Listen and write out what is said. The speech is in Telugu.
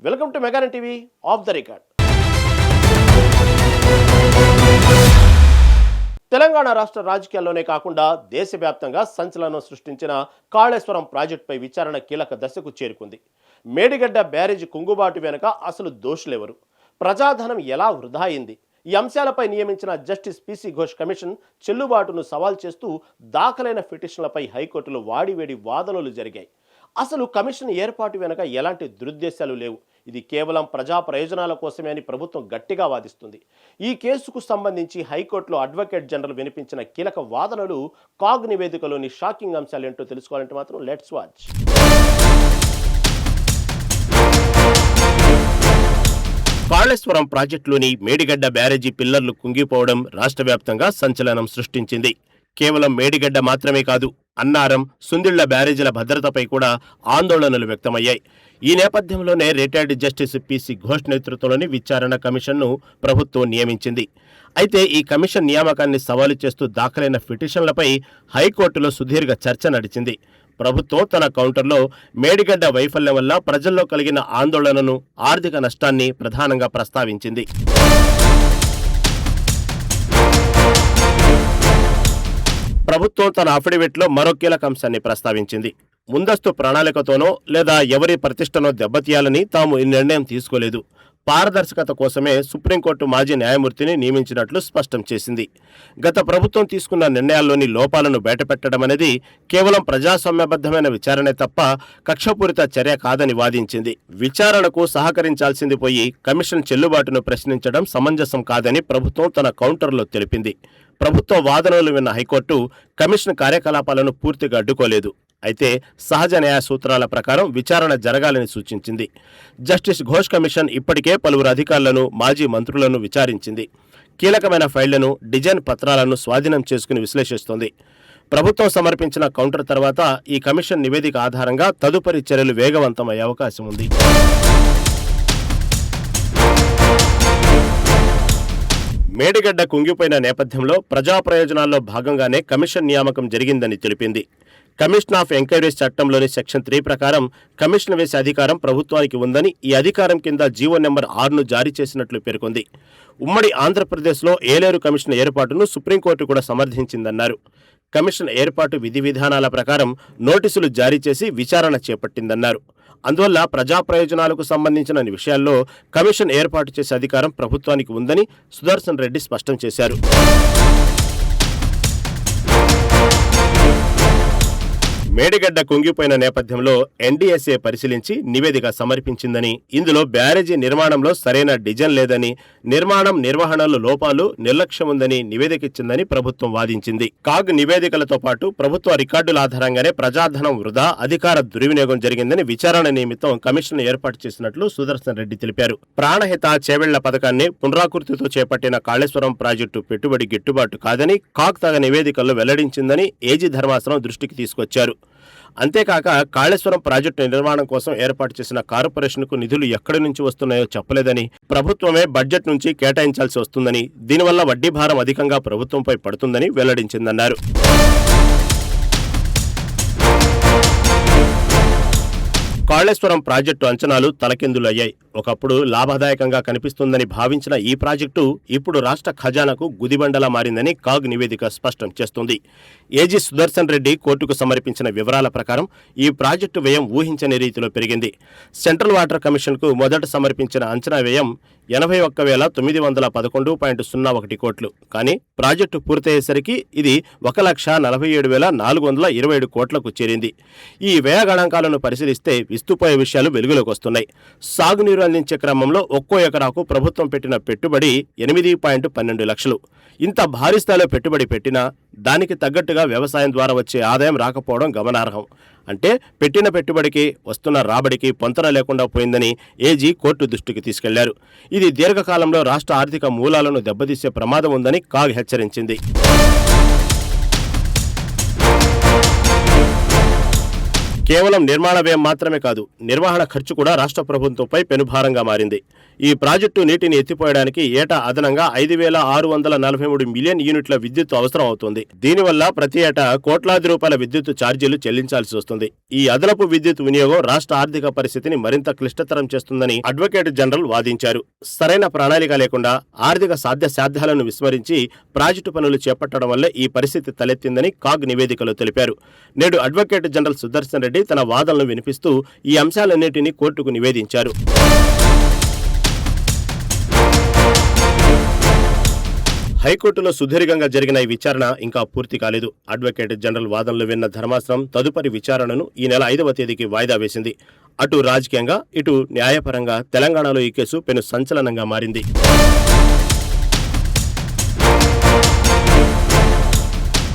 వెల్కమ్ టు మెగానన్ TV off the record. Telangana రాష్ట్ర రాజకీయాల్లోనే కాకుండా దేశవ్యాప్తంగా సంచలనం సృష్టించిన కాళేశ్వరం ప్రాజెక్టుపై విచారణ కీలక దశకు చేరుకుంది. మేడిగడ్డ బ్యారేజీ కుంగుబాటు వెనుక అసలు దోషులెవరు, ప్రజాధనం ఎలా వృధా అయింది, ఈ అంశాలపై నియమించిన జస్టిస్ పిసి ఘోష్ కమిషన్ చెల్లుబాటును సవాల్ చేస్తూ దాఖలైన పిటిషన్లపై హైకోర్టులో వాడివేడి వాదనలు జరిగాయి. అసలు కమిషన్ ఏర్పాటు వెనుక ఎలాంటి దురుద్దేశాలు లేవు, ఇది కేవలం ప్రజా ప్రయోజనాల కోసమే అని ప్రభుత్వం గట్టిగా వాదిస్తుంది. ఈ కేసుకు సంబంధించి హైకోర్టులో అడ్వకేట్ జనరల్ వినిపించిన కీలక వాదనలు, కాగ్ నివేదికలోని షాకింగ్ అంశాలు ఏంటో తెలుసుకోవాలంటే మాత్రం లెట్స్ వాచ్. కాళేశ్వరం ప్రాజెక్టులోని మేడిగడ్డ బ్యారేజీ పిల్లర్లు కుంగిపోవడం రాష్ట్ర వ్యాప్తంగా సంచలనం సృష్టించింది. కేవలం మేడిగడ్డ మాత్రమే కాదు, అన్నారం, సుందిళ్ల బ్యారేజీల భద్రతపై కూడా ఆందోళనలు వ్యక్తమయ్యాయి. ఈ నేపథ్యంలోనే రిటైర్డ్ జస్టిస్ పిసి ఘోష్ నేతృత్వంలోని విచారణ కమిషన్ను ప్రభుత్వం నియమించింది. అయితే ఈ కమిషన్ నియామకాన్ని సవాలు చేస్తూ దాఖలైన పిటిషన్లపై హైకోర్టులో సుదీర్ఘ చర్చ నడిచింది. ప్రభుత్వం తన కౌంటర్లో మేడిగడ్డ వైఫల్యం వల్ల ప్రజల్లో కలిగిన ఆందోళనను, ఆర్థిక నష్టాన్ని ప్రధానంగా ప్రస్తావించింది. ప్రభుత్వం తన అఫిడవిట్లో మరో కీలక అంశాన్ని ప్రస్తావించింది. ముందస్తు ప్రణాళికతోనో లేదా ఎవరి ప్రతిష్టనో దెబ్బతీయాలని తాము ఈ నిర్ణయం తీసుకోలేదు, పారదర్శకత కోసమే సుప్రీంకోర్టు మాజీ న్యాయమూర్తిని నియమించినట్లు స్పష్టం చేసింది. గత ప్రభుత్వం తీసుకున్న నిర్ణయాల్లోని లోపాలను బయటపెట్టడం అనేది కేవలం ప్రజాస్వామ్యబద్ధమైన విచారణే తప్ప కక్షపూరిత చర్య కాదని వాదించింది. విచారణకు సహకరించాల్సింది పోయి కమిషన్ చెల్లుబాటును ప్రశ్నించడం సమంజసం కాదని ప్రభుత్వం తన కౌంటర్లో తెలిపింది. ప్రభుత్వ వాదనలు విన్న హైకోర్టు కమిషన్ కార్యకలాపాలను పూర్తిగా అడ్డుకోలేదు. అయితే సహజ న్యాయ సూత్రాల ప్రకారం విచారణ జరగాలని సూచించింది. జస్టిస్ ఘోష్ కమిషన్ ఇప్పటికే పలువురు అధికారులను, మాజీ మంత్రులను విచారించింది. కీలకమైన ఫైళ్లను, డిజైన్ పత్రాలను స్వాధీనం చేసుకుని విశ్లేషిస్తోంది. ప్రభుత్వం సమర్పించిన కౌంటర్ తర్వాత ఈ కమిషన్ నివేదిక ఆధారంగా తదుపరి చర్యలు వేగవంతమయ్యే అవకాశం ఉంది. మేడిగడ్డ కుంగిపోయిన నేపథ్యంలో ప్రజా ప్రయోజనాల్లో భాగంగానే కమిషన్ నియామకం జరిగిందని తెలిపింది. కమిషన్ ఆఫ్ ఎంక్వైరీస్ చట్టంలోని సెక్షన్ 3 ప్రకారం కమిషన్ వేసే అధికారం ప్రభుత్వానికి ఉందని, ఈ అధికారం కింద జీవో నెంబర్ 6ను జారీ చేసినట్లు పేర్కొంది. ఉమ్మడి ఆంధ్రప్రదేశ్లో ఏలేరు కమిషన్ ఏర్పాటును సుప్రీంకోర్టు కూడా సమర్థించిందన్నారు. కమిషన్ ఏర్పాటు విధి విధానాల ప్రకారం నోటీసులు జారీ చేసి విచారణ చేపట్టిందన్నారు. అందువల్ల ప్రజా ప్రయోజనాలకు సంబంధించిన విషయాల్లో కమిషన్ ఏర్పాటు చేసే అధికారం ప్రభుత్వానికి ఉందని సుదర్శన్ రెడ్డి స్పష్టం చేశారు. మేడిగడ్డ కుంగిపోయిన నేపథ్యంలో ఎన్డీఎస్ఏ పరిశీలించి నివేదిక సమర్పించిందని, ఇందులో బ్యారేజీ నిర్మాణంలో సరైన డిజైన్ లేదని, నిర్వహణలో లోపాలు, నిర్లక్ష్యం ఉందని నివేదికిచ్చిందని ప్రభుత్వం వాదించింది. కాగ్ నివేదికలతో పాటు ప్రభుత్వ రికార్డుల ఆధారంగానే ప్రజాధనం వృధా, అధికార దుర్వినియోగం జరిగిందని విచారణ నిమిత్తం కమిషన్ ఏర్పాటు చేసినట్లు సుదర్శన్ రెడ్డి తెలిపారు. ప్రాణహిత చేవెళ్ల పథకాన్ని పునరాకృతితో చేపట్టిన కాళేశ్వరం ప్రాజెక్టు పెట్టుబడి గిట్టుబాటు కాదని కాగ్ తగ నివేదికల్లో వెల్లడించిందని ఏజీ ధర్మాసనం దృష్టికి తీసుకొచ్చారు. అంతేకాక కాళేశ్వరం ప్రాజెక్టు నిర్మాణం కోసం ఏర్పాటు చేసిన కార్పొరేషన్కు నిధులు ఎక్కడి నుంచి వస్తున్నాయో చెప్పలేదని, ప్రభుత్వమే బడ్జెట్ నుంచి కేటాయించాల్సి వస్తుందని, దీనివల్ల వడ్డీ భారం అధికంగా ప్రభుత్వంపై పడుతుందని వెల్లడించిందన్నారు. కాళేశ్వరం ప్రాజెక్టు అంచనాలు తలకిందులయ్యాయి. ఒకప్పుడు లాభదాయకంగా కనిపిస్తుందని భావించిన ఈ ప్రాజెక్టు ఇప్పుడు రాష్ట్ర ఖజానాకు గుదిబండలా మారిందని కాగ్ నివేదిక స్పష్టం చేస్తుంది. ఏజీ సుదర్శన్ రెడ్డి కోర్టుకు సమర్పించిన వివరాల ప్రకారం ఈ ప్రాజెక్టు వ్యయం ఊహించని రీతిలో పెరిగింది. సెంట్రల్ వాటర్ కమిషన్కు మొదట సమర్పించిన అంచనా వ్యయం 81,911.01 కోట్లు. కానీ ప్రాజెక్టు పూర్తయ్యేసరికి ఇది 1,47,427 కోట్లకు చేరింది. ఈ వ్యయ గణాంకాలను పరిశీలిస్తే విస్తుపోయే విషయాలు వెలుగులోకి వస్తున్నాయి. సాగునీరు అందించే క్రమంలో ఒక్కో ఎకరాకు ప్రభుత్వం పెట్టిన పెట్టుబడి 8.12 లక్షలు. ఇంత భారీ స్థాయిలో పెట్టుబడి పెట్టినా దానికి తగ్గట్టుగా వ్యవసాయం ద్వారా వచ్చే ఆదాయం రాకపోవడం గమనార్హం. అంటే పెట్టిన పెట్టుబడికి వస్తున్న రాబడికి పొంతన లేకుండా పోయిందని ఏజీ కోర్టు దృష్టికి తీసుకెళ్లారు. ఇది దీర్ఘకాలంలో రాష్ట్ర ఆర్థిక మూలాలను దెబ్బతీసే ప్రమాదం ఉందని కాగ్ హెచ్చరించింది. కేవలం నిర్మాణ వ్యయం మాత్రమే కాదు, నిర్వహణ ఖర్చు కూడా రాష్ట్ర ప్రభుత్వంపై పెనుభారంగా మారింది. ఈ ప్రాజెక్టు నీటిని ఎత్తిపోయడానికి ఏటా అదనంగా 5,643 మిలియన్ యూనిట్ల విద్యుత్ అవసరం అవుతుంది. దీనివల్ల ప్రతి ఏటా కోట్లాది రూపాయల విద్యుత్ ఛార్జీలు చెల్లించాల్సి వస్తుంది. ఈ అదనపు విద్యుత్ వినియోగం రాష్ట్ర ఆర్థిక పరిస్థితిని మరింత క్లిష్టతరం చేస్తుందని అడ్వకేట్ జనరల్ వాదించారు. సరైన ప్రణాళిక లేకుండా ఆర్థిక సాధ్యాసాధ్యాలను విస్మరించి ప్రాజెక్టు పనులు చేపట్టడం వల్లే ఈ పరిస్థితి తలెత్తిందని కాగ్ నివేదికలో తెలిపారు. నేడు అడ్వకేట్ జనరల్ సుదర్శన్ రెడ్డి తన వాదనలు వినిపిస్తూ ఈ అంశాలన్నింటినీ కోర్టుకు నివేదించారు. హైకోర్టులో సుదీర్ఘంగా జరిగిన ఈ విచారణ ఇంకా పూర్తి కాలేదు. అడ్వకేట్ జనరల్ వాదనలు విన్న ధర్మాసనం తదుపరి విచారణను ఈ నెల 5వ తేదీకి వాయిదా వేసింది. అటు రాజకీయంగా, ఇటు న్యాయపరంగా తెలంగాణలో ఈ కేసు పెను సంచలనంగా మారింది.